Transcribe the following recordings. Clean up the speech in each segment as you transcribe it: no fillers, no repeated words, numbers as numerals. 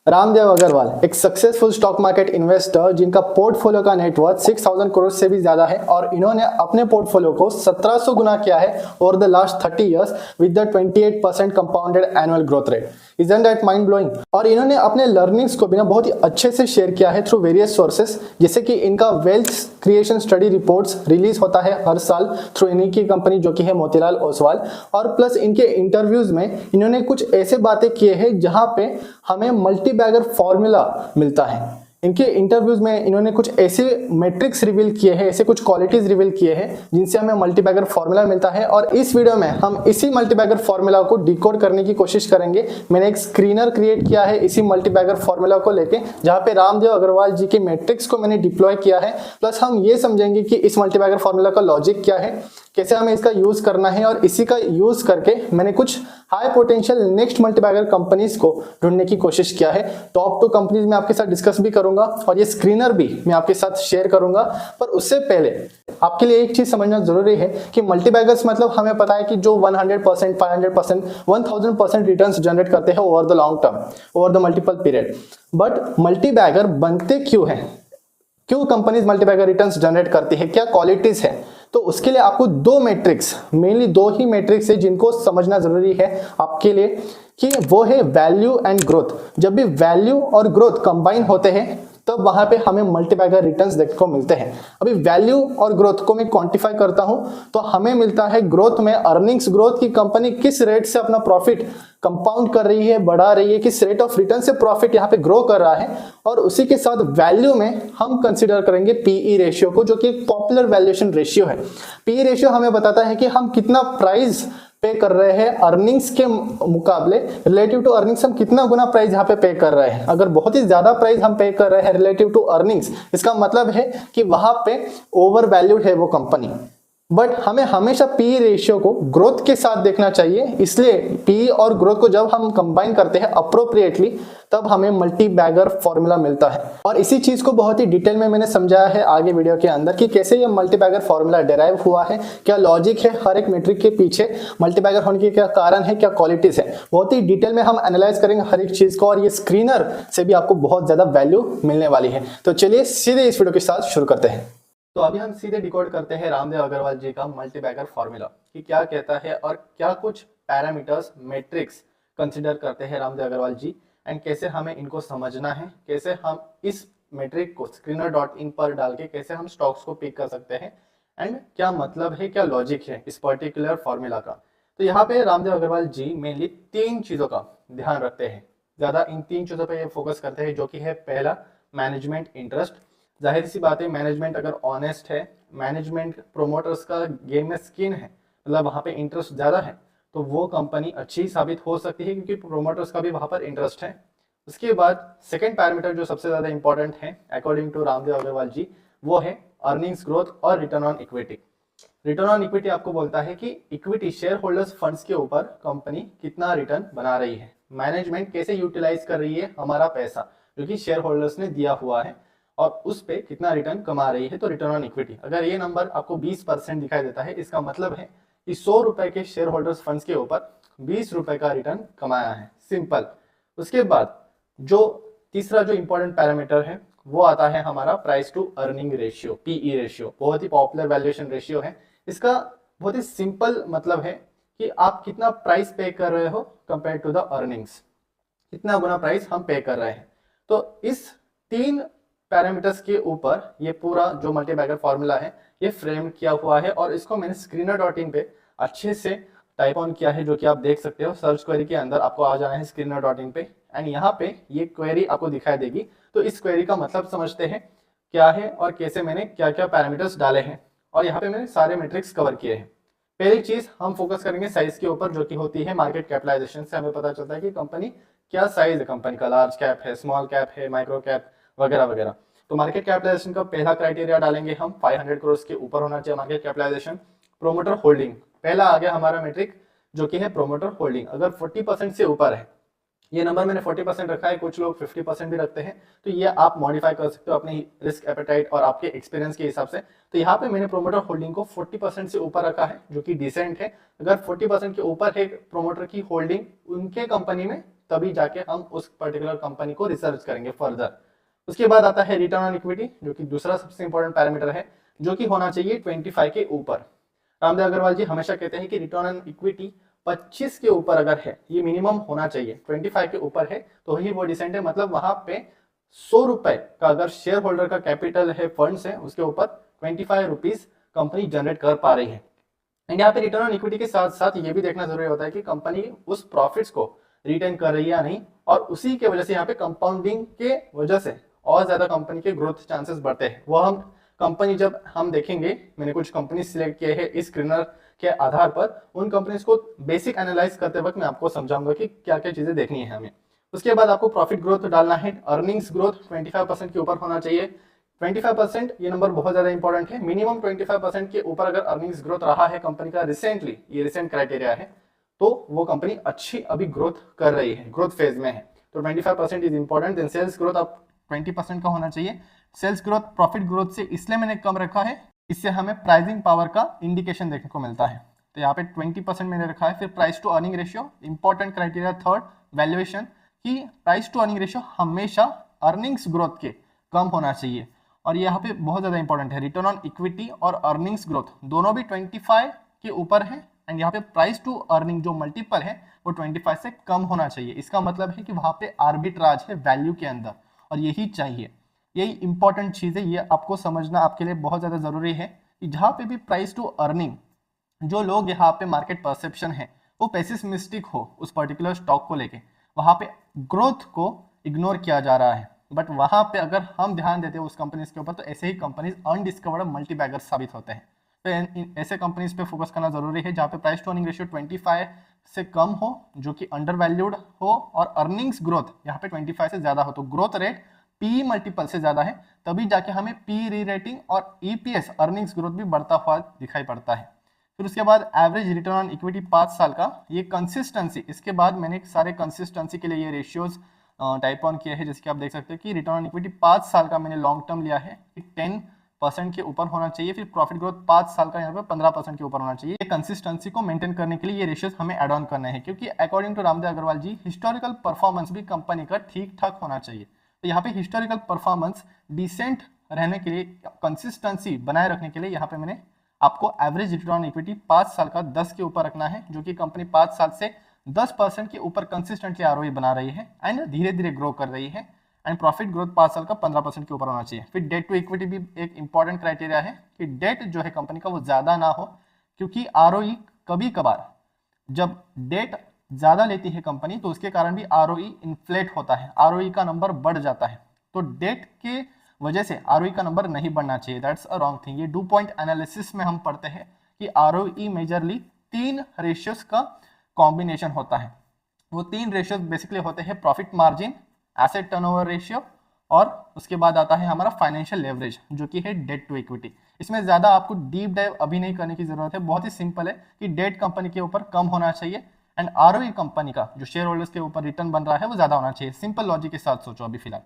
रामदेव अग्रवाल एक successful stock market investor जिनका portfolio का नेटवर्थ 6000 करोड़ से भी ज्यादा है और इन्होंने अपने पोर्टफोलियो को 1700 गुना किया है over the last 30 years with the 28% compounded annual growth rate. Isn't that mind blowing. और इन्होंने अपने लर्निंग्स को भी ना बहुत ही अच्छे से शेयर किया है थ्रू वेरियस सोर्सेस, जैसे कि इनका wealth creation study reports release होता है हर साल थ्रू इन्हीं की कंपनी जो कि है मोतीलाल ओसवाल। और प्लस इनके इंटरव्यूज में इन्होंने कुछ ऐसे बातें किए हैं जहां पे हमें मल्टी बैगर फॉर्मूला मिलता है। इनके इंटरव्यूज में इन्होंने कुछ ऐसे मैट्रिक्स रिवील किए हैं, ऐसे कुछ क्वालिटीज रिवील किए हैं जिनसे हमें मल्टी बैगर फॉर्मूला मिलता है। और इस वीडियो में हम इसी मल्टी बैगर फॉर्मूला को डिकोड करने की कोशिश करेंगे। मैंने एक स्क्रीनर क्रिएट किया है इसी मल्टी बैगर फॉर्मूला को लेके, जहां पे रामदेव अग्रवाल जी के मैट्रिक्स को मैंने डिप्लॉय किया है। प्लस हम ये समझेंगे कि इस मल्टी बैगर फॉर्मूला का लॉजिक क्या है, कैसे हमें इसका यूज करना है, और इसी का यूज करके मैंने कुछ high potential next multibagger companies को ढूंढने की कोशिश किया है। टॉप 2 कंपनीज मैं आपके साथ डिस्कस भी करूंगा और ये स्क्रीनर भी मैं आपके साथ शेयर करूंगा। पर उससे पहले आपके लिए एक चीज समझना जरूरी है कि मल्टीबैगर्स मतलब हमें पता है कि जो 100%, 500%, 1000% रिटर्न्स जनरेट करते हैं over the long term, over the multiple period. But multibagger बनते क्यों हैं, क्यों कंपनीज मल्टीबैगर रिटर्न्स जनरेट करती है, क्या क्वालिटीज है? तो उसके लिए आपको 2 मैट्रिक्स, मेनली 2 ही मैट्रिक्स है जिनको समझना जरूरी है आपके लिए, कि वो है वैल्यू एंड ग्रोथ। जब भी वैल्यू और ग्रोथ कंबाइन होते हैं तब वहां पे हमें मल्टीबैगर रिटर्न्स देखने को मिलते हैं। अभी वैल्यू और ग्रोथ को मैं क्वांटिफाई करता हूं तो हमें मिलता है ग्रोथ में अर्निंग्स ग्रोथ की कंपनी किस रेट से अपना प्रॉफिट कंपाउंड कर रही है, बढ़ा रही है, किस रेट ऑफ रिटर्न से प्रॉफिट यहाँ पे ग्रो कर रहा है। और उसी के साथ वैल्यू में हम कंसीडर करेंगे पीई रेशियो को, जो कि एक पॉपुलर वैल्यूएशन रेशियो है। पीई रेशियो हमें बताता है कि हम कितना प्राइस पे कर रहे हैं अर्निंग्स के मुकाबले, रिलेटिव टू अर्निंग्स हम कितना गुना प्राइस यहाँ पे पे कर रहे हैं। अगर बहुत ही ज्यादा प्राइस हम पे कर रहे हैं रिलेटिव टू अर्निंग्स, इसका मतलब है कि वहां पे ओवर वैल्यूड है वो कंपनी। बट हमें हमेशा पी रेशियो को ग्रोथ के साथ देखना चाहिए, इसलिए पी और ग्रोथ को जब हम कंबाइन करते हैं अप्रोप्रिएटली तब हमें मल्टी बैगर फॉर्मूला मिलता है। और इसी चीज को बहुत ही डिटेल में मैंने समझाया है आगे वीडियो के अंदर कि कैसे ये मल्टी बैगर फॉर्मूला डिराइव हुआ है, क्या लॉजिक है हर एक मेट्रिक के पीछे, मल्टी बैगर होने के क्या कारण है, क्या क्वालिटीज है। बहुत ही डिटेल में हम एनालाइज करेंगे हर एक चीज को, और ये स्क्रीनर से भी आपको बहुत ज्यादा वैल्यू मिलने वाली है। तो चलिए सीधे इस वीडियो के साथ शुरू करते हैं। तो अभी हम सीधे डिकोड करते हैं रामदेव अग्रवाल जी का मल्टीबैगर फॉर्मूला कि क्या कहता है और क्या कुछ पैरामीटर्स मैट्रिक्स कंसीडर करते हैं रामदेव अग्रवाल जी, एंड कैसे हमें इनको समझना है, कैसे हम इस मैट्रिक को screener.in पर डाल के कैसे हम स्टॉक्स को पिक कर सकते हैं, एंड क्या मतलब है, क्या लॉजिक है इस पर्टिकुलर फॉर्मूला का। तो यहाँ पे रामदेव अग्रवाल जी मेनली 3 चीजों का ध्यान रखते हैं, ज्यादा इन 3 चीजों पर फोकस करते हैं, जो कि है पहला मैनेजमेंट इंटरेस्ट। जाहिर सी बात है मैनेजमेंट अगर ऑनेस्ट है, मैनेजमेंट प्रोमोटर्स का गेम में स्किन है, मतलब वहां पे इंटरेस्ट ज्यादा है, तो वो कंपनी अच्छी साबित हो सकती है क्योंकि प्रोमोटर्स का भी वहां पर इंटरेस्ट है। उसके बाद सेकंड पैरामीटर जो सबसे ज्यादा इंपॉर्टेंट है अकॉर्डिंग टू रामदेव अग्रवाल जी, वो है अर्निंग्स ग्रोथ और return on equity. Return on equity आपको बोलता है कि इक्विटी शेयर होल्डर्स फंड्स के ऊपर कंपनी कितना रिटर्न बना रही है, मैनेजमेंट कैसे यूटिलाइज कर रही है हमारा पैसा जो कि शेयर होल्डर्स ने दिया हुआ है, और उस पे कितना रिटर्न कमा रही है। तो रिटर्न ऑन इक्विटी अगर ये नंबर आपको 20% दिखाई देता है, इसका मतलब है कि 100 रुपए के शेयर होल्डर्स फंड्स के ऊपर 20 रुपए का रिटर्न कमाया है, सिंपल। उसके बाद जो तीसरा जो इंपॉर्टेंट पैरामीटर है वो आता है हमारा price to earning ratio, PE ratio, बहुत ही पॉपुलर वैल्यूएशन रेशियो है। इसका बहुत ही सिंपल मतलब है कि आप कितना प्राइस पे कर रहे हो कंपेयर टू द अर्निंग्स, कितना गुना प्राइस हम पे कर रहे हैं। तो इस 3 पैरामीटर्स के ऊपर ये पूरा जो मल्टीबैगर फॉर्मूला है ये फ्रेम किया हुआ है, और इसको मैंने screener.in पे अच्छे से टाइप ऑन किया है, जो कि आप देख सकते हो। सर्च क्वेरी के अंदर आपको आ जाना है screener.in पे, एंड यहाँ पे ये क्वेरी आपको दिखाई देगी। तो इस क्वेरी का मतलब समझते हैं क्या है और कैसे मैंने क्या क्या पैरामीटर्स डाले हैं, और यहाँ पे मैंने सारे मैट्रिक्स कवर किए हैं। पहली चीज हम फोकस करेंगे साइज के ऊपर, जो कि होती है मार्केट कैपिटलाइजेशन से हमें पता चलता है कि कंपनी क्या साइज है, कंपनी का लार्ज कैप है, स्मॉल कैप है, माइक्रो कैप वगैरह वगैरह। तो मार्केट कैपिटलाइजेशन का पहला क्राइटेरिया डालेंगे हम, 500 करोड़ के ऊपर होना चाहिए मार्केट कैपिटलाइजेशन। प्रोमोटर होल्डिंग पहला आ गया हमारा मैट्रिक, जो कि है प्रोमोटर होल्डिंग। अगर 40% से ऊपर है, ये नंबर मैंने 40% रखा है, कुछ लोग 50% भी रखते हैं, तो ये आप मॉडिफाई कर सकते हो अपनी रिस्क एपेटाइट और आपके एक्सपीरियंस के हिसाब से। तो यहाँ पे मैंने प्रोमोटर होल्डिंग को 40% से ऊपर रखा है, जो कि डिसेंट है। अगर 40% के ऊपर है प्रोमोटर की होल्डिंग उनके कंपनी में, तभी जाके हम उस पर्टिकुलर कंपनी को रिसर्च करेंगे फर्दर। उसके बाद आता है रिटर्न ऑन इक्विटी, जो कि दूसरा सबसे इंपॉर्टेंट पैरामीटर है, जो कि होना चाहिए 25 के ऊपर। रामदेव अग्रवाल जी हमेशा कहते हैं कि रिटर्न ऑन इक्विटी 25 के ऊपर अगर है, ये मिनिमम होना चाहिए, 25 के ऊपर है तो ही वो डिसेंट है। मतलब वहां पे 100 रुपए का अगर शेयर होल्डर का कैपिटल है, फंड्स है, उसके ऊपर 25 रुपीज कंपनी जनरेट कर पा रही है। एंड यहाँ पे रिटर्न ऑन इक्विटी के साथ साथ ये भी देखना जरूरी होता है कि कंपनी उस प्रॉफिट्स को रिटेन कर रही है या नहीं, और उसी के वजह से यहाँ पे कंपाउंडिंग के वजह से और ज्यादा कंपनी के ग्रोथ चांसेस बढ़ते हैं। वो हम कंपनी जब हम देखेंगे, मैंने कुछ कंपनी सिलेक्ट किए हैं इस स्क्रीनर के आधार पर, उन कंपनीज को बेसिक एनालाइज करते वक्त मैं आपको समझाऊंगा कि क्या क्या चीजें देखनी है हमें। उसके बाद आपको प्रॉफिट ग्रोथ डालना है, अर्निंग्स ग्रोथ 25% के ऊपर होना चाहिए। 25% ये नंबर बहुत ज्यादा इंपॉर्टेंट है। मिनिमम 25% के ऊपर अगर अर्निंग्स ग्रोथ रहा है कंपनी का रिसेंटली, ये रिसेंट क्राइटेरिया है, तो वो कंपनी अच्छी अभी ग्रोथ कर रही है, ग्रोथ फेज में है। तो 25% is important. Then sales growth अब 20% का होना चाहिए। सेल्स ग्रोथ प्रॉफिट ग्रोथ से इसलिए मैंने कम रखा है, इससे हमें प्राइसिंग पावर का इंडिकेशन देखने को मिलता है। तो यहाँ पे 20% मैंने रखा है। फिर price to earning ratio, important criteria third, valuation, कि प्राइस टू अर्निंग रेशियो हमेशा अर्निंग्स ग्रोथ के कम होना चाहिए। और यहाँ पे बहुत ज्यादा इंपॉर्टेंट है, रिटर्न ऑन इक्विटी और अर्निंग्स ग्रोथ दोनों भी 25 के ऊपर है। एंड यहाँ पे प्राइस टू अर्निंग जो मल्टीपल है वो 25 से कम होना चाहिए। इसका मतलब है कि वहां पे आर्बिट्राज है वैल्यू के अंदर, और यही चाहिए, यही इंपॉर्टेंट चीज है। ये आपको समझना आपके लिए बहुत ज्यादा जरूरी है कि जहाँ पे भी प्राइस टू अर्निंग, जो लोग यहाँ पे मार्केट परसेप्शन है वो पेसिमिस्टिक हो उस पर्टिकुलर स्टॉक को लेके, वहां पे ग्रोथ को इग्नोर किया जा रहा है। बट वहां पे अगर हम ध्यान देते हैं उस कंपनीज के ऊपर, तो ऐसे ही कंपनीज अनडिस्कवर्ड मल्टी बैगर साबित होते हैं। तो ऐसे कंपनीज पे फोकस करना जरूरी है जहाँ पे प्राइस टू अर्निंग रेशियो 25 से कम हो, जो कि अंडर वैल्यूड हो, और अर्निंग्स ग्रोथ यहाँ पे 25 से ज्यादा हो। तो ग्रोथ रेट पी मल्टीपल से ज्यादा है, तभी जाके हमें पी री रेटिंग और ईपीएस अर्निंग्स ग्रोथ भी बढ़ता हुआ दिखाई पड़ता है। फिर उसके बाद एवरेज रिटर्न ऑन इक्विटी 5 साल का, ये कंसिस्टेंसी, इसके बाद मैंने सारे कंसिस्टेंसी के लिए ये रेशियोज टाइप ऑन किए हैं। जैसे कि आप देख सकते हैं कि रिटर्न ऑन इक्विटी 5 साल का मैंने लॉन्ग टर्म लिया है, 10% के ऊपर होना चाहिए। फिर प्रॉफिट ग्रोथ 5 साल का यहाँ पे 15% के ऊपर होना चाहिए। ये कंसिस्टेंसी को मेंटेन करने के लिए ये रेशियोज हमें एड ऑन करने हैं, क्योंकि according to Ramdev Agrawal ji historical performance भी कंपनी का ठीक ठाक होना चाहिए। तो यहाँ पे हिस्टोरिकल परफॉर्मेंस डिसेंट रहने के लिए, कंसिस्टेंसी बनाए रखने के लिए, यहाँ पे मैंने आपको एवरेज रिटर्न ऑन इक्विटी 5 साल का 10 के ऊपर रखना है, जो कि कंपनी 5 साल से 10% के ऊपर कंसिस्टेंटली आरओई बना रही है एंड धीरे धीरे ग्रो कर रही है। एंड प्रॉफिट ग्रोथ 5 साल का 15% के ऊपर होना चाहिए। फिर डेट टू इक्विटी भी एक इंपॉर्टेंट क्राइटेरिया है कि डेट जो है कंपनी का वो ज्यादा ना हो, क्योंकि आरओई कभी कभार जब डेट ज्यादा लेती है कंपनी तो उसके कारण भी आरओई इन्फ्लेट होता है, आरओई का नंबर बढ़ जाता है। तो डेट के वजह से आरओई का नंबर नहीं बढ़ना चाहिए, दैट्स अ रॉन्ग थिंग। ये 2 पॉइंट एनालिसिस में हम पढ़ते हैं कि आरओई मेजरली 3 रेशियोज का कॉम्बिनेशन होता है। वो 3 रेशियोज बेसिकली होते हैं profit margin, asset turnover ratio, और उसके बाद आता है हमारा फाइनेंशियल लेवरेज, जो कि है डेट टू इक्विटी। इसमें ज्यादा आपको डीप डाइव अभी नहीं करने की जरूरत है, बहुत ही सिंपल है कि डेट कंपनी के ऊपर कम होना चाहिए एंड आरओई कंपनी का जो शेयर होल्डर्स के ऊपर रिटर्न बन रहा है वो ज्यादा होना चाहिए। सिंपल लॉजिक के साथ सोचो अभी फिलहाल।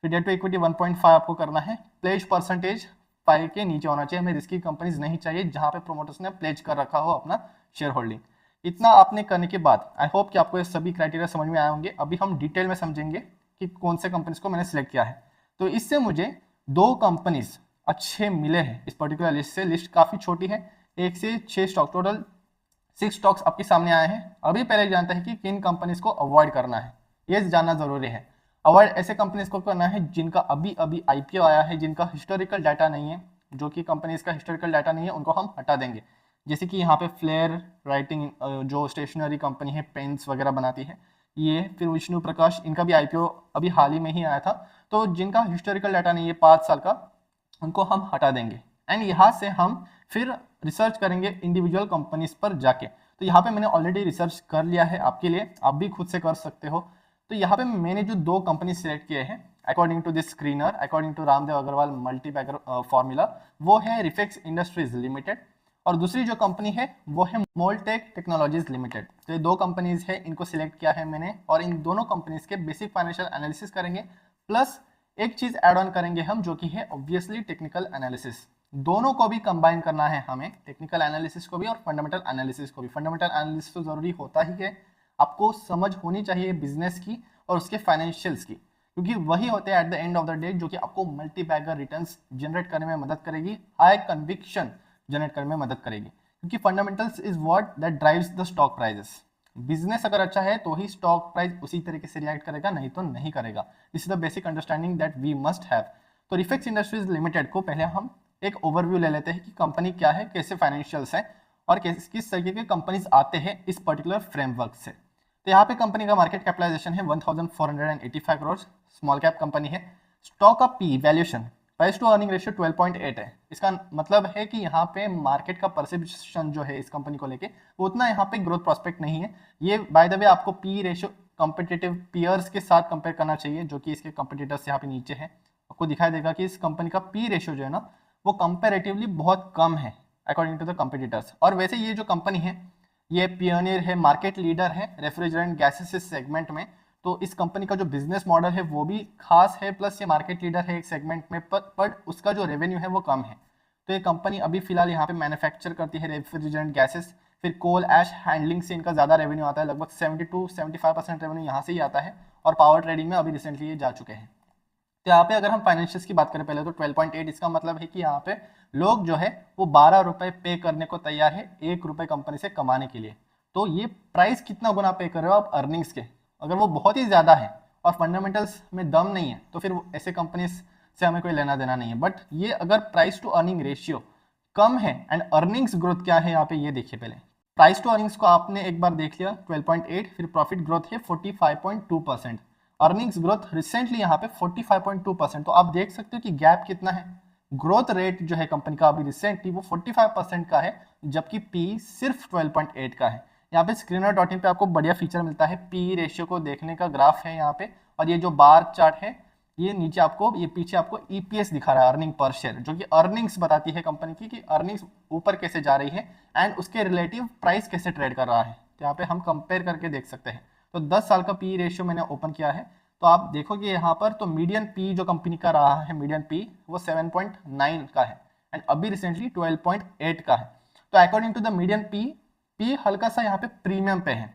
फिर डेट टू इक्विटी 1.5 आपको करना है। प्लेज परसेंटेज 5 के नीचे होना चाहिए, हमें रिस्की कंपनीज नहीं चाहिए जहां पे प्रोमोटर्स ने प्लेज कर रखा हो अपना शेयर होल्डिंग। इतना आपने करने के बाद आई होप कि आपको ये सभी क्राइटेरिया समझ में आए होंगे। अभी हम डिटेल में समझेंगे कि कौन से कंपनीज को मैंने सिलेक्ट किया है। तो इससे मुझे 2 कंपनीज अच्छे मिले हैं इस पर्टिकुलर लिस्ट से। लिस्ट काफी छोटी है, 1 से 6 स्टॉक, टोटल 6 स्टॉक्स आपके सामने आए हैं। अभी पहले जानते हैं कि किन कंपनीज को अवॉइड करना है, ये जानना जरूरी है। अवॉइड ऐसे कंपनीज को करना है जिनका अभी अभी आईपीओ आया है, जिनका हिस्टोरिकल डाटा नहीं है, जो कि कंपनीज का हिस्टोरिकल डाटा नहीं है, उनको हम हटा देंगे। जैसे कि यहाँ पे फ्लेयर राइटिंग जो स्टेशनरी कंपनी है, पेन्स वगैरह बनाती है, ये, फिर विष्णु प्रकाश, इनका भी आईपीओ अभी हाल ही में ही आया था। तो जिनका हिस्टोरिकल डाटा नहीं है 5 साल का, उनको हम हटा देंगे। एंड यहाँ से हम फिर रिसर्च करेंगे इंडिविजुअल कंपनीज पर जाके। तो यहाँ पे मैंने ऑलरेडी रिसर्च कर लिया है आपके लिए, आप भी खुद से कर सकते हो। तो यहाँ पे मैंने जो 2 कंपनी सिलेक्ट किए हैं according to this screener, according to Ramdev Agrawal multi bagger formula, वो है रिफेक्स इंडस्ट्रीज लिमिटेड, और दूसरी जो कंपनी है वो है मोल्टेक टेक्नोलॉजीज लिमिटेड। तो ये 2 कंपनीज है, इनको सिलेक्ट किया है मैंने, और इन दोनों कंपनीज के बेसिक फाइनेंशियल एनालिसिस करेंगे, प्लस एक चीज ऐड ऑन करेंगे हम, जो कि है ऑब्वियसली टेक्निकल एनालिसिस। दोनों को भी कंबाइन करना है हमें, टेक्निकल एनालिसिस को भी और फंडामेंटल एनालिसिस को भी। फंडामेंटल एनालिसिस तो जरूरी होता ही है, आपको समझ होनी चाहिए बिजनेस की और उसके फाइनेंशियल्स की, क्योंकि वही होते हैं at the end of the day जो कि आपको मल्टी बैगर रिटर्न्स जनरेट करने में मदद करेगी, हाई कन्विक्शन जनरेट करने में मदद करेगी, क्योंकि fundamentals is what that drives the stock prices. Business अगर अच्छा है तो ही स्टॉक प्राइस उसी तरीके से रिएक्ट करेगा, नहीं तो नहीं करेगा। This is the basic understanding that we must have. तो रिफेक्स इंडस्ट्रीज लिमिटेड को पहले हम एक ओवरव्यू ले लेते हैं कि कंपनी क्या है, कैसे फाइनेंशियल्स है और किस तरीके के कंपनीज आते हैं इस पर्टिकुलर फ्रेमवर्क से। तो यहाँ पे कंपनी का मार्केट कैपिटलाइजेशन है 1485 करोड़, स्मॉल कैप कंपनी है। स्टॉक का P valuation, price to earning ratio 12.8 है। इसका मतलब है कि यहाँ पे मार्केट का परसेप्शन जो है इस कंपनी को लेके वो उतना यहाँ पे ग्रोथ प्रोस्पेक्ट नहीं है। ये बाय द वे आपको पी रेशियो कॉम्पिटिटिव पीयर्स के साथ कंपेयर करना चाहिए, जो कि इसके कॉम्पिटिटर्स यहाँ पे नीचे है। आपको दिखाई देगा कि इस कंपनी का पी रेशियो जो है ना वो कंपेरेटिवली बहुत कम है अकॉर्डिंग टू द कॉम्पिटिटर्स। और वैसे ये जो कंपनी है ये पियोनियर है, मार्केट लीडर है रेफ्रिजरेंट गैसेस सेगमेंट में। तो इस कंपनी का जो बिजनेस मॉडल है वो भी खास है, प्लस ये मार्केट लीडर है एक सेगमेंट में, पर उसका जो रेवेन्यू है वो कम है। तो ये कंपनी अभी फिलहाल यहाँ पे मैन्युफैक्चर करती है रेफ्रिजरेंट गैसेस, फिर कोल ऐश हैंडलिंग से इनका ज़्यादा रेवेन्यू आता है, लगभग 70-75% रेवेन्यू यहाँ से ही आता है। और पावर ट्रेडिंग में अभी रिसेंटली ये जा चुके हैं। तो यहाँ पे अगर हम फाइनेंशियल्स की बात करें पहले तो 12.8, इसका मतलब है कि यहाँ पे लोग जो है वो 12 रुपए पे करने को तैयार है 1 रुपए कंपनी से कमाने के लिए। तो ये प्राइस कितना गुना पे कर रहे हो आप अर्निंग्स के, अगर वो बहुत ही ज़्यादा है और फंडामेंटल्स में दम नहीं है तो फिर ऐसे कंपनीज से हमें कोई लेना देना नहीं है। बट ये अगर प्राइस टू अर्निंग रेशियो कम है एंड अर्निंग्स ग्रोथ क्या है यहाँ पे ये देखिए। पहले प्राइस टू अर्निंग्स को आपने एक बार देख लिया 12.8, फिर प्रॉफिट ग्रोथ है 45.2%, अर्निंग्स ग्रोथ रिसेंटली यहाँ पे 45.2%। तो आप देख सकते हो कि गैप कितना है। ग्रोथ रेट जो है कंपनी का अभी रिसेंटली वो 45% का है, जबकि पी सिर्फ 12.8 का है। यहाँ पे स्क्रीनर.इन पे आपको बढ़िया फीचर मिलता है, पी रेशियो को देखने का ग्राफ है यहाँ पे, और ये जो बार चार्ट है ये नीचे आपको, ये पीछे आपको ईपीएस दिखा रहा है, अर्निंग पर शेयर, जो कि अर्निंग्स बताती है कंपनी की कि अर्निंग्स ऊपर कैसे जा रही है एंड उसके रिलेटिव प्राइस कैसे ट्रेड कर रहा है। तो यहाँ पे हम कंपेयर करके देख सकते हैं। तो 10 साल का पी रेशियो मैंने ओपन किया है, तो आप देखोगे यहाँ पर तो मीडियन पी जो कंपनी का रहा है, मीडियन पी वो 7.9 का है एंड अभी रिसेंटली 12.8 का है। तो according to the median P हल्का सा यहाँ पे प्रीमियम पे है,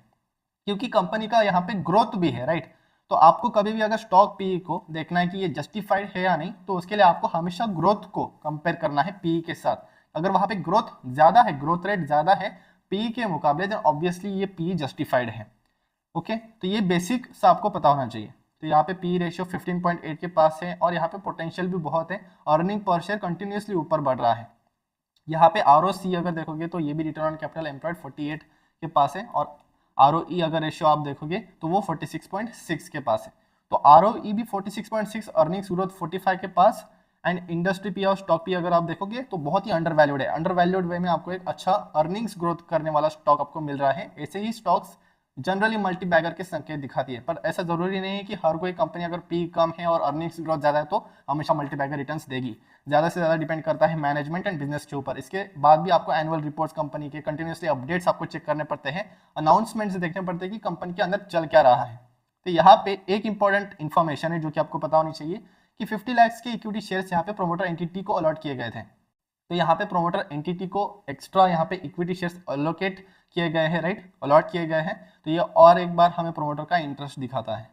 क्योंकि कंपनी का यहाँ पे ग्रोथ भी है, राइट। तो आपको कभी भी अगर स्टॉक पी को देखना है कि ये जस्टिफाइड है या नहीं, तो उसके लिए आपको हमेशा ग्रोथ को कंपेयर करना है पी के साथ। अगर वहां पे ग्रोथ ज्यादा है, ग्रोथ रेट ज्यादा है पी के मुकाबले, देन ऑब्वियसली ये पी जस्टिफाइड है। ओके, तो ये बेसिक सा आपको पता होना चाहिए। तो यहाँ पे पी रेशियो 15.8 के पास है और यहाँ पे पोटेंशियल भी बहुत है, अर्निंग पर शेयर कंटिन्यूसली ऊपर बढ़ रहा है। यहाँ पे आरओसी अगर देखोगे तो ये भी रिटर्न ऑन कैपिटल एम्प्लॉयड 48 के पास है, और आरओई अगर रेशियो आप देखोगे तो वो 46.6 के पास है। तो आरओई भी 46.6, अर्निंग्स ग्रोथ 45 के पास, एंड इंडस्ट्री पी और स्टॉक पी अगर आप देखोगे तो बहुत ही अंडर वैल्यूड है। अंडर वैल्यूड वे में आपको एक अच्छा अर्निंग्स ग्रोथ करने वाला स्टॉक आपको मिल रहा है। ऐसे ही स्टॉक्स जनरली मल्टी बैगर के संकेत दिखाती है, पर ऐसा जरूरी नहीं है कि हर कोई कंपनी अगर पी कम है और अर्निंग्स ग्रोथ ज्यादा है तो हमेशा मल्टी बैगर रिटर्न्स देगी। ज्यादा से ज्यादा डिपेंड करता है मैनेजमेंट एंड बिजनेस के ऊपर। इसके बाद भी आपको एनुअल रिपोर्ट्स कंपनी के कंटिन्यूसली अपडेट्स आपको चेक करने पड़ते हैं, अनाउंसमेंट्स देखने पड़ते हैं कि कंपनी के अंदर चल क्या रहा है। तो यहाँ पे एक इंपॉर्टेंट इन्फॉर्मेशन है जो कि आपको पता होनी चाहिए कि 50 लाख के इक्विटी शेयर्स यहाँ पे प्रोमोटर एंटिटी को अलॉट किए गए थे। तो यहाँ पे प्रोमोटर एंटिटी को एक्स्ट्रा यहाँ पे इक्विटी शेयर्स अलोकेट किए गए हैं, राइट, अलॉट किए गए हैं। तो ये और एक बार हमें प्रोमोटर का इंटरेस्ट दिखाता है।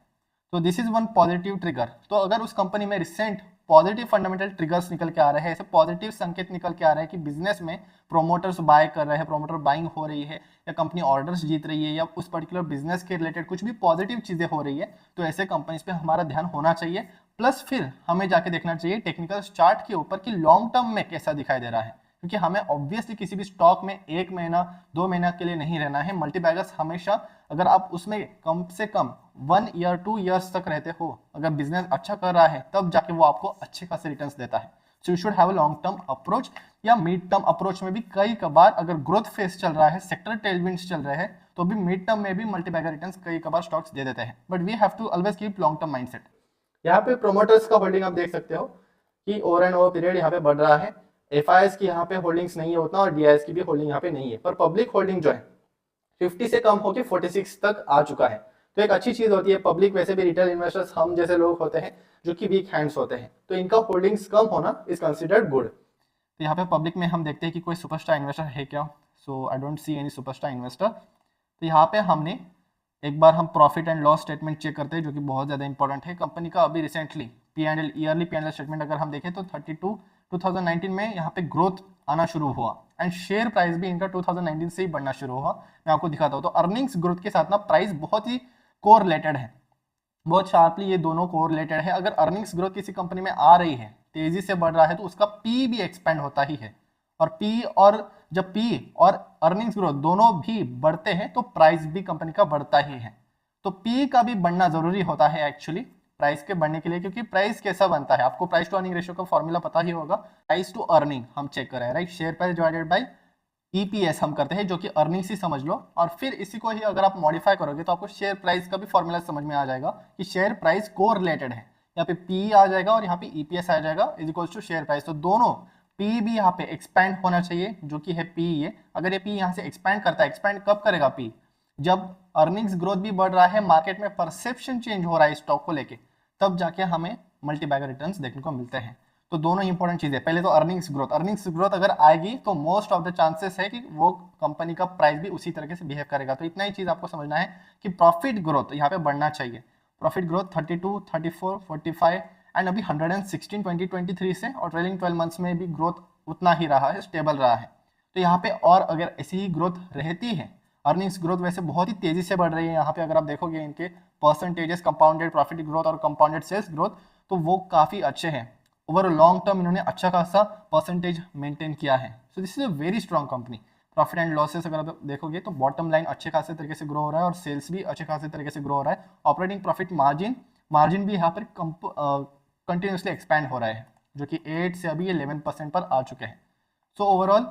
तो this is one positive trigger. तो अगर उस कंपनी में रिसेंट पॉजिटिव फंडामेंटल ट्रिगर्स निकल के आ रहे हैं, ऐसे पॉजिटिव संकेत निकल के आ रहे हैं कि बिजनेस में प्रोमोटर्स बाय कर रहे हैं, प्रोमोटर बाइंग हो रही है, या कंपनी ऑर्डर्स जीत रही है, या उस पर्टिकुलर बिजनेस के रिलेटेड कुछ भी पॉजिटिव चीजें हो रही है, तो ऐसे कंपनीज पे हमारा ध्यान होना चाहिए। प्लस फिर हमें जाके देखना चाहिए टेक्निकल चार्ट के ऊपर कि लॉन्ग टर्म में कैसा दिखाई दे रहा है, क्योंकि हमें ऑब्वियसली किसी भी स्टॉक में 1 महीना 2 महीना के लिए नहीं रहना है। मल्टीबैगर्स हमेशा अगर आप उसमें कम से कम 1 ईयर 2 ईयर्स तक रहते हो, अगर बिजनेस अच्छा कर रहा है तब जाके वो आपको अच्छे खासे रिटर्न्स देता है। So you should have a long term approach, या मिड टर्म अप्रोच में भी कई कबार अगर ग्रोथ फेज चल रहा है, सेक्टर टेलविंड्स चल रहे हैं, तो भी मिड टर्म में भी मल्टीबैगर रिटर्न्स कई कबार स्टॉक्स दे देते हैं। But we have to always keep long term mindset. यहाँ पे प्रोमोटर्स का होल्डिंग आप देख सकते हो कि ओवर एंड ओवर पीरियड यहाँ पे बढ़ रहा है। एफआईएस की यहाँ पे होल्डिंग्स नहीं है उतना, और डीआईएस की भी होल्डिंग यहाँ पे नहीं है, पर पब्लिक होल्डिंग जो है 50 से कम होकर 46 तक आ चुका है। तो एक अच्छी चीज होती है। पब्लिक वैसे भी रिटेल इन्वेस्टर्स हम जैसे लोग होते हैं जो कि वीक हैंड्स होते हैं, तो इनका होल्डिंग्स कम होना इज कंसिडर्ड गुड। तो यहाँ पे पब्लिक में हम देखते हैं कि कोई सुपरस्टार इन्वेस्टर है क्या। So I don't see any superstar investor. तो यहाँ पे हमने एक बार हम profit and loss statement check करते हैं, जो कि बहुत ज़्यादा इंपॉर्टेंट है कंपनी का। अभी recently P&L yearly P&L statement अगर हम देखें तो 2019 में यहाँ पे ग्रोथ आना शुरू हुआ एंड शेयर प्राइस भी इनका 2019 से ही बढ़ना शुरू हुआ। मैं आपको दिखाता हूँ। तो अर्निंग्स ग्रोथ के साथ ना प्राइस बहुत ही कोरिलेटेड है, बहुत शार्पली ये दोनों कोरिलेटेड है। अगर अर्निंग्स ग्रोथ किसी कंपनी में आ रही है, तेजी से बढ़ रहा है, तो उसका पी भी एक्सपेंड होता ही है। और पी और जब पी और अर्निंग्स ग्रोथ दोनों भी बढ़ते हैं तो प्राइस भी कंपनी का बढ़ता ही है। तो पी का भी बढ़ना जरूरी होता है एक्चुअली प्राइस के बढ़ने के लिए, क्योंकि प्राइस कैसा बनता है, आपको प्राइस टू अर्निंग रेशियो का फॉर्मूला पता ही होगा। प्राइस टू अर्निंग हम चेक कर रहे हैं, right. Share price divided by EPS हम करते हैं, जो कि अर्निंग्स ही समझ लो। और फिर इसी को ही अगर आप मॉडिफाई करोगे तो आपको शेयर प्राइस का भी फॉर्मूला समझ में आ जाएगा कि शेयर प्राइस को रिलेटेड है। यहाँ पे पी आ जाएगा और यहाँ पे ईपीएस आ जाएगा is equals to share price. तो दोनों पी भी यहाँ पे एक्सपैंड होना चाहिए, जो कि है पी। ये अगर ये पी यहाँ से एक्सपैंड करता है, एक्सपैंड कब करेगा पी, जब अर्निंग्स ग्रोथ भी बढ़ रहा है, मार्केट में परसेप्शन चेंज हो रहा है स्टॉक को लेके, तब जाके हमें मल्टीबैगर रिटर्न्स देखने को मिलते हैं। तो दोनों इंपॉर्टेंट चीज है। पहले तो अर्निंग्स ग्रोथ अगर आएगी तो मोस्ट ऑफ द चांसेस है कि वो कंपनी का प्राइस भी उसी तरीके से बिहेव करेगा। तो इतना ही चीज आपको समझना है कि प्रॉफिट ग्रोथ यहाँ पे बढ़ना चाहिए। प्रॉफिट ग्रोथ 32, 34, 45 एंड अभी 116 2023 से, और ट्रेलिंग 12 मंथ्स में भी ग्रोथ उतना ही रहा है, स्टेबल रहा है। तो यहाँ पे और अगर ऐसी ही ग्रोथ रहती है, अर्निंग्स ग्रोथ वैसे बहुत ही तेजी से बढ़ रही है। यहाँ पे अगर आप देखोगे इनके परसेंटेजेस, कंपाउंडेड प्रॉफिट ग्रोथ और कंपाउंडेड सेल्स ग्रोथ, तो वो काफी अच्छे हैं। ओवर लॉन्ग टर्म इन्होंने अच्छा खासा परसेंटेज मेंटेन किया है। So this is a very strong company. Profit and losses अगर आप देखोगे तो बॉटम लाइन अच्छे खासे तरीके से ग्रो हो रहा है और सेल्स भी अच्छे खासे तरीके से ग्रो हो रहा है। ऑपरेटिंग प्रॉफिट मार्जिन भी यहाँ पर कंटिन्यूसली एक्सपैंड हो रहा है, जो कि 8 से अभी 11% पर आ चुके हैं। सो ओवरऑल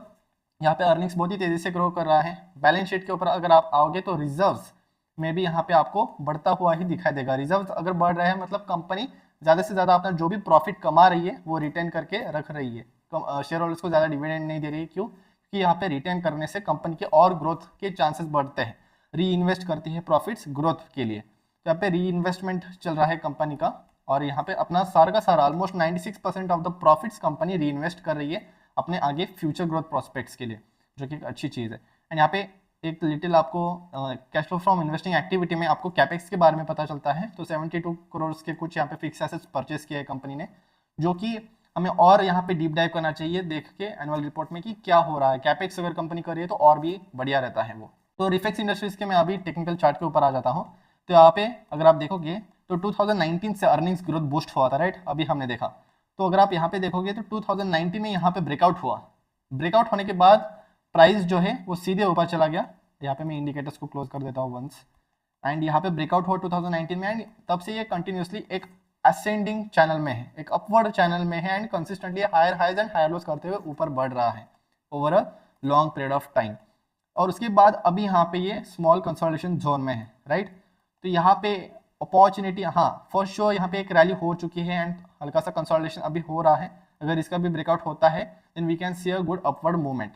यहाँ पे अर्निंग्स बहुत ही तेजी से ग्रो कर रहा है। बैलेंस शीट के ऊपर अगर आप आओगे तो रिजर्व्स में भी यहाँ पे आपको बढ़ता हुआ ही दिखाई देगा। रिजर्व्स अगर बढ़ रहे हैं मतलब कंपनी ज़्यादा से ज़्यादा अपना जो भी प्रॉफिट कमा रही है वो रिटेन करके रख रही है। शेयर होल्डर्स को ज़्यादा डिविडेंड नहीं दे रही है। क्यों? क्योंकि यहाँ पे रिटेन करने से कंपनी के और ग्रोथ के चांसेस बढ़ते हैं। री इन्वेस्ट करती है प्रॉफिट्स ग्रोथ के लिए। तो यहाँ पे री इन्वेस्टमेंट चल रहा है कंपनी का, और यहाँ पे अपना सारा का सारा almost 96% of the profits company री इन्वेस्ट कर रही है अपने आगे फ्यूचर ग्रोथ प्रोस्पेक्ट्स के लिए, जो कि एक अच्छी चीज़ है। एंड यहाँ पे एक लिटिल आपको cash flow from investing activity में आपको कैपेक्स के बारे में पता चलता है। तो 72 करोड़ के कुछ यहाँ पे फिक्स एसेट्स परचेस किए है कंपनी ने, जो कि हमें और यहाँ पे डीप डाइव करना चाहिए देख के एनुअल रिपोर्ट में कि क्या हो रहा है। कैपेक्स अगर कंपनी कर रही है तो और भी बढ़िया रहता है वो। तो रिफेक्स इंडस्ट्रीज के मैं अभी टेक्निकल चार्ट के ऊपर आ जाता हूँ। तो यहाँ पे अगर आप देखोगे तो 2019 से अर्निंग्स ग्रोथ बूस्ट हुआ था, राइट। अभी हमने देखा। तो अगर आप यहाँ पे देखोगे तो 2019 में यहाँ पे ब्रेकआउट हुआ। ब्रेकआउट होने के बाद प्राइस जो है वो सीधे ऊपर चला गया। यहाँ पे मैं इंडिकेटर्स को क्लोज कर देता हूँ वंस। एंड यहाँ पे ब्रेकआउट हुआ 2019 में, एंड तब से ये कंटिन्यूसली एक असेंडिंग चैनल में है, एक अपवर्ड चैनल में है, and consistently higher highs and higher lows करते हुए ऊपर बढ़ रहा है over a long period of time. और उसके बाद अभी यहाँ पे ये स्मॉल कंसोलिडेशन जोन में है, राइट। तो यहाँ पे अपॉर्चुनिटी, हाँ फॉर श्योर यहाँ पे एक रैली हो चुकी है एंड हल्का सा कंसोलिडेशन अभी हो रहा है। अगर इसका भी ब्रेकआउट होता है then we can see a good upward movement.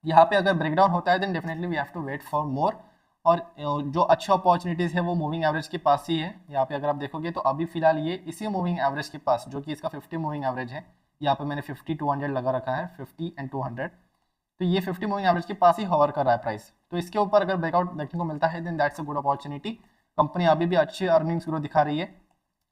यहाँ पे अगर ब्रेकडाउन होता है then definitely we have to wait for more. और जो अच्छे अपॉर्चुनिटीज़ है वो मूविंग एवरेज के पास ही है। यहाँ पे अगर आप देखोगे तो अभी फिलहाल ये इसी मूविंग एवरेज के पास, जो कि इसका 50 मूविंग एवरेज है, यहाँ पे मैंने 50 200 लगा रखा है, 50 एंड 200। तो ये 50 मूविंग एवरेज के पास ही हॉवर कर रहा है प्राइस। तो इसके ऊपर अगर ब्रेकआउट देखने को मिलता है then that's a good opportunity. Company अभी भी अच्छी अर्निंग्स ग्रोथ दिखा रही है,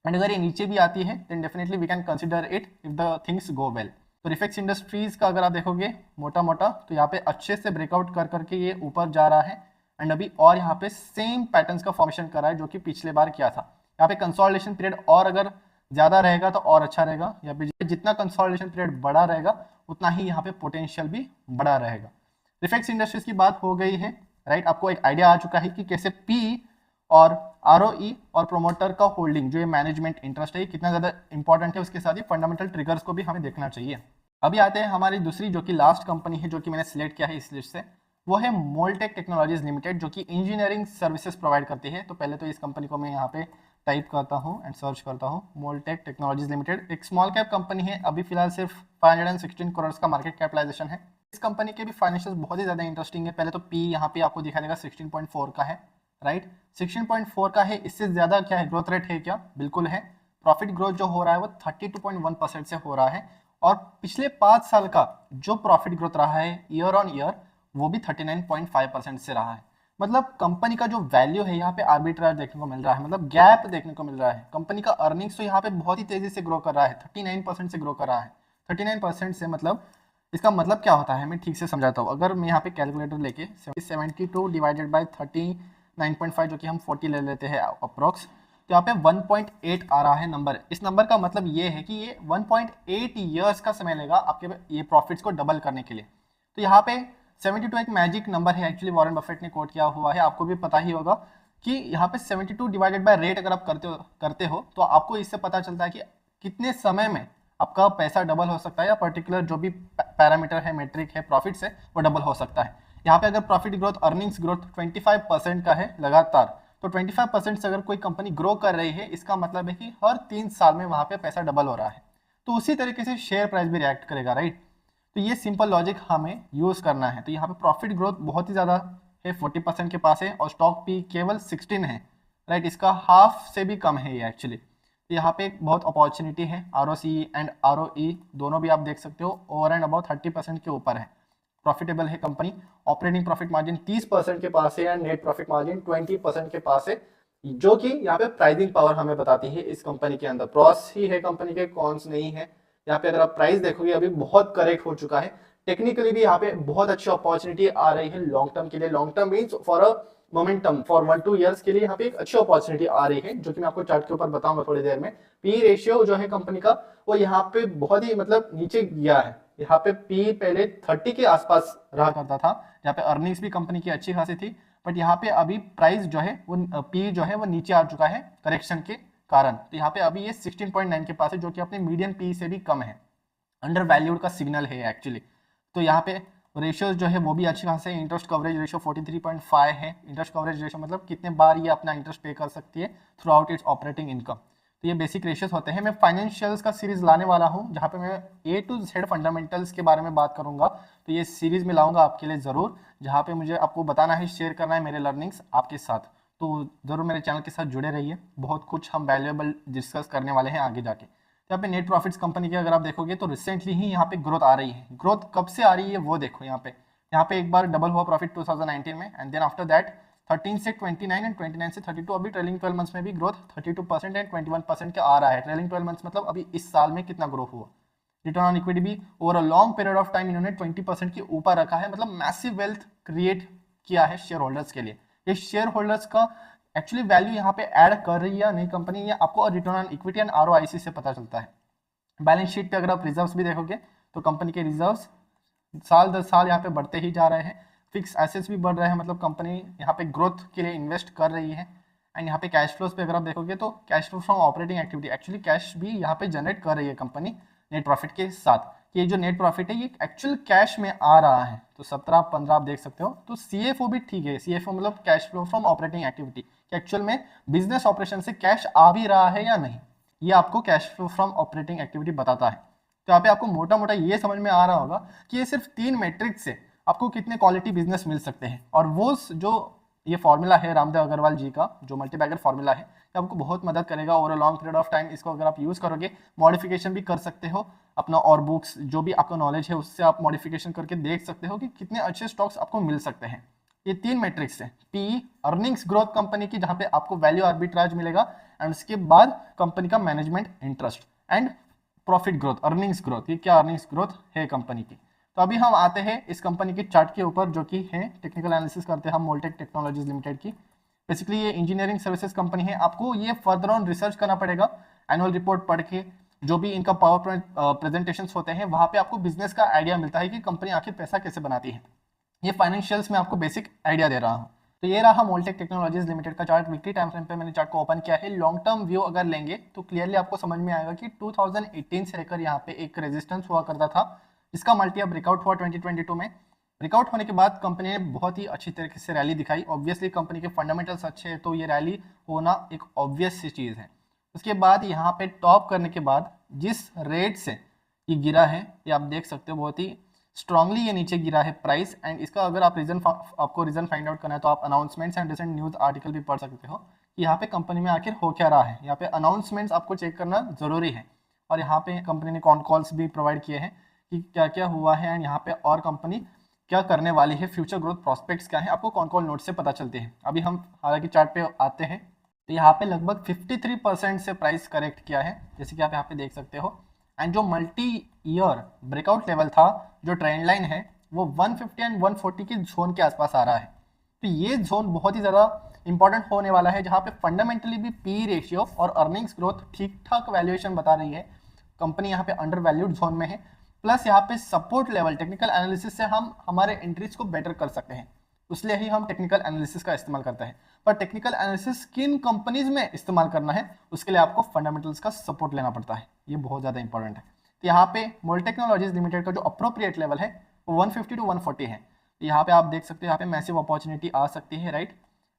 एंड अगर ये नीचे भी आती है then definitely we can consider it if the things go well. तो रिफेक्स इंडस्ट्रीज का अगर आप देखोगे मोटा मोटा तो यहाँ पे अच्छे से ब्रेकआउट कर करके ये ऊपर जा रहा है, एंड अभी और यहाँ पे सेम पैटर्न्स का फॉर्मेशन कर रहा है जो कि पिछले बार किया था। यहाँ पे कंसोलिडेशन पीरियड और अगर ज़्यादा रहेगा तो और अच्छा रहेगा। यहाँ पे जितना कंसोलिडेशन पीरियड बड़ा रहेगा उतना ही यहाँ पे पोटेंशियल भी बड़ा रहेगा। रिफेक्स इंडस्ट्रीज की बात हो गई है, राइट। आपको एक आइडिया आ चुका है कि कैसे पी और ROE और प्रोमोटर का होल्डिंग, जो ये मैनेजमेंट इंटरेस्ट है, कितना ज़्यादा इंपॉर्टेंट है। उसके साथ ही फंडामेंटल ट्रिगर्स को भी हमें देखना चाहिए। अभी आते हैं हमारी दूसरी, जो कि लास्ट कंपनी है जो कि मैंने सिलेक्ट किया है इस लिस्ट से, वो है मोल्टेक टेक्नोलॉजीज लिमिटेड, जो कि इंजीनियरिंग सर्विसेज प्रोवाइड करती है। तो पहले तो इस कंपनी को मैं यहाँ पे टाइप करता हूँ एंड सर्च करता हूँ। मोल्टेक टेक्नोलॉजीज लिमिटेड एक स्मॉल कैप कंपनी है। अभी फिलहाल सिर्फ 516 करोड़ का मार्केट कैपिटलाइजेशन है। इस कंपनी के भी फाइनेंशियल बहुत ही ज़्यादा इंटरेस्टिंग है। पहले तो पी यहाँ पे आपको दिखा देगा 16.4 का है, राइट। 16.4 का है। इससे ज़्यादा क्या है, ग्रोथ रेट है क्या? बिल्कुल है। प्रॉफिट ग्रोथ जो हो रहा है वो 32.1% से हो रहा है, और पिछले 5 साल का जो प्रॉफिट ग्रोथ रहा है ईयर ऑन ईयर वो भी 39.5% से रहा है। मतलब कंपनी का जो वैल्यू है यहाँ पे आर्बिट्राज देखने को मिल रहा है, मतलब गैप देखने को मिल रहा है। कंपनी का अर्निंग्स तो यहाँ पे बहुत ही तेजी से ग्रो कर रहा है, 39% से ग्रो कर रहा है। 39% से मतलब इसका मतलब क्या होता है, मैं ठीक से समझाता हूँ। अगर मैं यहाँ पे कैलकुलेटर लेके 72 डिवाइडेड बाय 39.5 जो कि हम 40 ले लेते हैं अप्रोक्स, तो यहाँ पे 1.8 आ रहा है नंबर। इस नंबर का मतलब ये है कि ये 1.8 ईयर्स का समय लेगा आपके ये प्रॉफिट्स को डबल करने के लिए। तो यहाँ पे 72 एक मैजिक नंबर है, एक्चुअली वॉरेन बफेट ने कोट किया हुआ है, आपको भी पता ही होगा कि यहाँ पे 72 डिवाइडेड बाय रेट अगर आप करते हो तो आपको इससे पता चलता है कि कितने समय में आपका पैसा डबल हो सकता है, या पर्टिकुलर जो भी पैरामीटर है, मेट्रिक है, प्रॉफिट से वो डबल हो सकता है। यहाँ पे अगर प्रॉफिट ग्रोथ, अर्निंग्स ग्रोथ 25% का है लगातार, तो 25% से अगर कोई कंपनी ग्रो कर रही है, इसका मतलब है कि हर 3 साल में वहां पे पैसा डबल हो रहा है। तो उसी तरीके से शेयर प्राइस भी रिएक्ट करेगा, राइट। तो ये सिंपल लॉजिक हमें यूज करना है। तो यहाँ पे प्रॉफिट ग्रोथ बहुत ही ज्यादा है, 40% के पास है, और स्टॉक पी केवल 16 है, राइट। इसका हाफ से भी कम है ये एक्चुअली। तो यहाँ पे एक बहुत अपॉर्चुनिटी है। ROCE एंड ROE दोनों भी आप देख सकते हो ओवर एंड अबाउट 30% के ऊपर है। प्रॉफिटेबल है कंपनी। ऑपरेटिंग प्रॉफिट मार्जिन 30% के पास है, एंड नेट प्रॉफिट मार्जिन 20% के पास है, जो कि यहाँ पे प्राइसिंग पावर हमें बताती है इस कंपनी के अंदर। प्रॉस ही है कंपनी के, कॉन्स नहीं है। यहाँ पे अगर आप प्राइस देखोगे अभी बहुत करेक्ट हो चुका है। टेक्निकली भी यहाँ पे बहुत अच्छी अपॉर्चुनिटी आ रही है लॉन्ग टर्म के लिए। Long term means for a momentum, for 1-2 years के लिए यहाँ पे एक अच्छी अपॉर्चुनिटी आ रही है, जो कि मैं आपको चार्ट के ऊपर बताऊंगा थोड़ी देर में। पी रेशियो जो है कंपनी का, वो यहाँ पे बहुत ही मतलब नीचे गया है। यहाँ पे पी पहले 30 के आसपास रहा करता था, जहाँ पे अर्निंग्स भी कंपनी की अच्छी खासी थी, बट यहाँ पे अभी प्राइस जो है वो पी जो है वो नीचे आ चुका है करेक्शन के कारण। तो यहाँ पे अभी ये 16.9 के पास है, जो कि अपने मीडियन पी से भी कम है। अंडर वैल्यूड का सिग्नल है एक्चुअली। तो यहाँ पे रेशियोज जो है वो भी अच्छी खास है। इंटरेस्ट कवरेज रेशियो 43.5 है। इंटरेस्ट कवरेज रेशियो मतलब कितने बार ये अपना इंटरेस्ट पे कर सकती है through out it's operating income. तो ये बेसिक रेशियोज होते हैं। मैं फाइनेंशियल्स का सीरीज लाने वाला हूँ, जहाँ पे मैं A to Z फंडामेंटल्स के बारे में बात करूंगा। तो ये सीरीज में लाऊंगा आपके लिए जरूर, जहाँ पे मुझे आपको बताना है, शेयर करना है मेरे लर्निंग्स आपके साथ। तो जरूर मेरे चैनल के साथ जुड़े रहिए, बहुत कुछ हम वैल्यूएबल डिस्कस करने वाले हैं आगे जाके। यहाँ पे नेट प्रॉफिट्स कंपनी के अगर आप देखोगे तो रिसेंटली ही यहाँ पे ग्रोथ आ रही है। ग्रोथ कब से आ रही है वो देखो। यहाँ पे एक बार डबल हुआ प्रॉफिट 2019 में, एंड देन आफ्टर दैट 13 से 29 एंड 29 से 32, अभी ट्रेलिंग 12 मंथ्स में भी ग्रोथ 32% एंड 21% का आ रहा है। ट्रेलिंग 12 मंथ्स मतलब अभी इस साल में कितना ग्रोथ हुआ। रिटर्न ऑन इक्विटी भी over a long period of time इन्होंने 20% के ऊपर रखा है, मतलब मैसिव वेल्थ क्रिएट किया है शेयर होल्डर्स के लिए। ये शेयर होल्डर्स का एक्चुअली वैल्यू यहाँ पे ऐड कर रही है या नहीं कंपनी, या आपको return on equity and ROIC से पता चलता है। बैलेंस शीट पे अगर आप रिजर्व्स भी देखोगे तो कंपनी के रिजर्व्स साल दर साल यहाँ पे बढ़ते ही जा रहे हैं। फिक्स एसेट्स भी बढ़ रहे हैं, मतलब कंपनी यहाँ पे ग्रोथ के लिए इन्वेस्ट कर रही है। एंड यहाँ पे कैश फ्लोज पे अगर आप देखोगे तो cash flow from operating activity, actually cash भी यहाँ पे जनरेट कर रही है कंपनी नेट प्रॉफिट के साथ। ये जो नेट प्रॉफिट है ये एक्चुअल कैश में आ रहा है। तो 17-15 आप देख सकते हो। तो CFO भी ठीक है। CFO मतलब cash flow from operating activity, actual में बिजनेस ऑपरेशन से कैश आ भी रहा है या नहीं, ये आपको cash flow from operating activity बताता है। तो यहाँ पे आपको मोटा मोटा ये समझ में आ रहा होगा कि ये सिर्फ 3 मैट्रिक्स से आपको कितने क्वालिटी बिजनेस मिल सकते हैं। और वो जो ये फॉर्मूला है रामदेव अग्रवाल जी का, जो मल्टीबैगर फॉर्मूला है, ये आपको बहुत मदद करेगा over a long period of time. इसको अगर आप यूज करोगे, मॉडिफिकेशन भी कर सकते हो अपना, और बुक्स जो भी आपका नॉलेज है उससे आप मॉडिफिकेशन करके देख सकते हो कि कितने अच्छे स्टॉक्स आपको मिल सकते हैं। ये 3 मैट्रिक्स है। पी अर्निंग्स ग्रोथ कंपनी की, जहां पे आपको वैल्यू आर्बिट्राज मिलेगा, एंड उसके बाद कंपनी का management interest, and profit growth, earnings growth, ये क्या अर्निंग्स ग्रोथ है कंपनी की। तो अभी हम आते हैं इस कंपनी के चार्ट के ऊपर, जो कि है टेक्निकल एनालिसिस करते हैं हम मोल्टेक टेक्नोलॉजीज लिमिटेड की। बेसिकली ये इंजीनियरिंग सर्विसेज कंपनी है। आपको ये फर्दर ऑन रिसर्च करना पड़ेगा, एनुअल रिपोर्ट पढ़ के, जो भी इनका पावर पॉइंट प्रेजेंटेशन होते हैं, वहां पे आपको बिजनेस का आइडिया मिलता है कि कंपनी आखिर पैसा कैसे बनाती है। ये फाइनेंशियल्स में आपको बेसिक आइडिया दे रहा हूँ। तो ये रहा मोल्टेक टेक्नोलॉजीज लिमिटेड का चार्ट। वीकली टाइम फ्रेम पे मैंने चार्ट को ओपन किया है। लॉन्ग टर्म व्यू अगर लेंगे तो क्लियरली आपको समझ में आएगा कि 2018 से लेकर यहाँ पे एक रेजिस्टेंस हुआ करता था, जिसका मल्टी अब ब्रेकआउट हुआ 2022 में। ब्रेकआउट होने के बाद कंपनी ने बहुत ही अच्छी तरीके से रैली दिखाई। ऑब्वियसली कंपनी के फंडामेंटल्स अच्छे हैं, तो ये रैली होना एक ऑब्वियस सी चीज़ है। उसके बाद यहाँ पे टॉप करने के बाद जिस रेट से ये गिरा है, ये आप देख सकते हो, बहुत ही स्ट्रांगली ये नीचे गिरा है प्राइस। एंड इसका अगर आप आपको रीजन फाइंड आउट करना है, तो आप announcements and recent news article भी पढ़ सकते हो कि यहाँ पे कंपनी में आखिर हो क्या रहा है। यहाँ पे अनाउंसमेंट्स आपको चेक करना जरूरी है, और यहाँ पे कंपनी ने कॉन कॉल्स भी प्रोवाइड किए हैं कि क्या क्या हुआ है, एंड यहाँ पे और कंपनी क्या करने वाली है, फ्यूचर ग्रोथ प्रॉस्पेक्ट्स क्या है, आपको कौन कौन नोट से पता चलते हैं। अभी हम हालांकि चार्ट पे आते हैं तो यहाँ पे लगभग 53% से प्राइस करेक्ट किया है, जैसे कि आप यहाँ पे देख सकते हो। एंड जो मल्टी ईयर ब्रेकआउट लेवल था, जो ट्रेंड लाइन है, वो 150 एंड 140 के जोन के आसपास आ रहा है। तो ये जोन बहुत ही ज़्यादा इंपॉर्टेंट होने वाला है, जहाँ पे फंडामेंटली भी पी रेशियो और अर्निंग्स ग्रोथ ठीक ठाक वैल्यूएशन बता रही है। कंपनी यहाँ पे अंडर वैल्यूड जोन में है, प्लस यहाँ पे सपोर्ट लेवल टेक्निकल एनालिसिस से हम हमारे एंट्रीज को बेटर कर सकते हैं, इसलिए ही हम टेक्निकल एनालिसिस का इस्तेमाल करते हैं। पर टेक्निकल एनालिसिस किन कंपनीज में इस्तेमाल करना है, उसके लिए आपको फंडामेंटल्स का सपोर्ट लेना पड़ता है, ये बहुत ज़्यादा इंपॉर्टेंट है। तो यहाँ पे मोल टेक्नोलॉजीज लिमिटेड का जो अप्रोप्रिएट लेवल है वो 150 टू 140 है। यहाँ पे आप देख सकते हो, यहाँ पे मैसिव अपॉर्चुनिटी आ सकती है, राइट।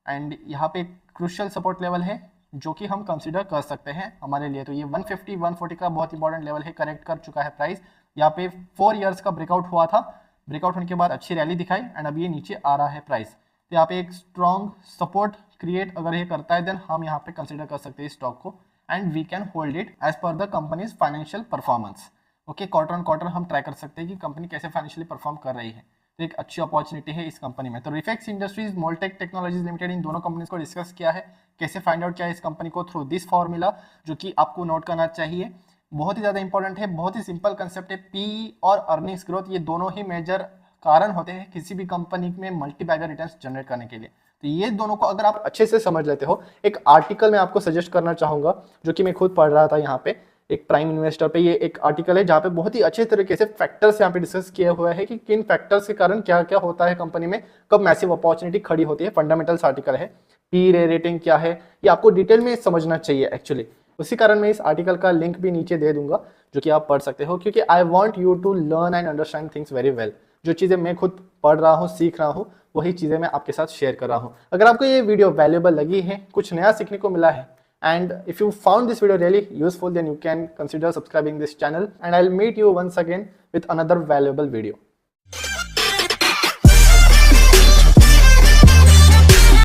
एंड यहाँ पे क्रूशियल सपोर्ट लेवल है जो कि हम कंसीडर कर सकते हैं हमारे लिए। तो ये 150 140 का बहुत इंपॉर्टेंट लेवल है, करेक्ट कर चुका है प्राइस। यहाँ पे 4 इयर्स का ब्रेकआउट हुआ था, ब्रेकआउट होने के बाद अच्छी रैली दिखाई एंड अभी ये नीचे आ रहा है प्राइस। तो यहाँ पे एक स्ट्रॉन्ग सपोर्ट क्रिएट अगर ये करता है, देन हम यहाँ पे कंसीडर कर सकते हैं स्टॉक को, and we can hold it as per the company's financial performance. Okay, quarter on quarter हम ट्राई कर सकते हैं कि कंपनी कैसे फाइनेंशियली परफॉर्म कर रही है। तो एक अच्छी अपॉर्चुनिटी है इस कंपनी में। तो Refex industries, Moltek technologies limited, इन दोनों कंपनीज को डिस्कस किया है, कैसे फाइंड आउट किया है इस कंपनी को थ्रू दिस फॉर्मूला, जो कि आपको नोट करना चाहिए, बहुत ही ज़्यादा इंपॉर्टेंट है। बहुत ही सिंपल कंसेप्ट है, पी और अर्निंग्स ग्रोथ ये दोनों ही मेजर कारण होते हैं किसी भी कंपनी में मल्टी बैगर रिटर्न्स जनरेट करने के लिए। तो ये दोनों को अगर आप अच्छे से समझ लेते हो, एक आर्टिकल मैं आपको सजेस्ट करना चाहूँगा जो कि मैं खुद पढ़ रहा था यहाँ पे, एक प्राइम इन्वेस्टर पे ये एक आर्टिकल है जहाँ पे बहुत ही अच्छे तरीके से फैक्टर्स यहाँ पे डिस्कस किया हुआ है कि किन फैक्टर्स के कारण क्या क्या होता है कंपनी में, कब मैसिव अपॉर्चुनिटी खड़ी होती है। फंडामेंटल्स आर्टिकल है, पी रेटिंग क्या है ये आपको डिटेल में समझना चाहिए एक्चुअली। उसी कारण मैं इस आर्टिकल का लिंक भी नीचे दे दूंगा जो कि आप पढ़ सकते हो, क्योंकि I want you to learn and understand things very well. जो चीज़ें मैं खुद पढ़ रहा हूँ, सीख रहा हूँ, वही चीज़ें मैं आपके साथ शेयर कर रहा हूँ। अगर आपको ये वीडियो वैल्यूएबल लगी है, कुछ नया सीखने को मिला है, and if you found this video really useful, then you can consider subscribing this channel, and I'll meet you once again with another valuable video.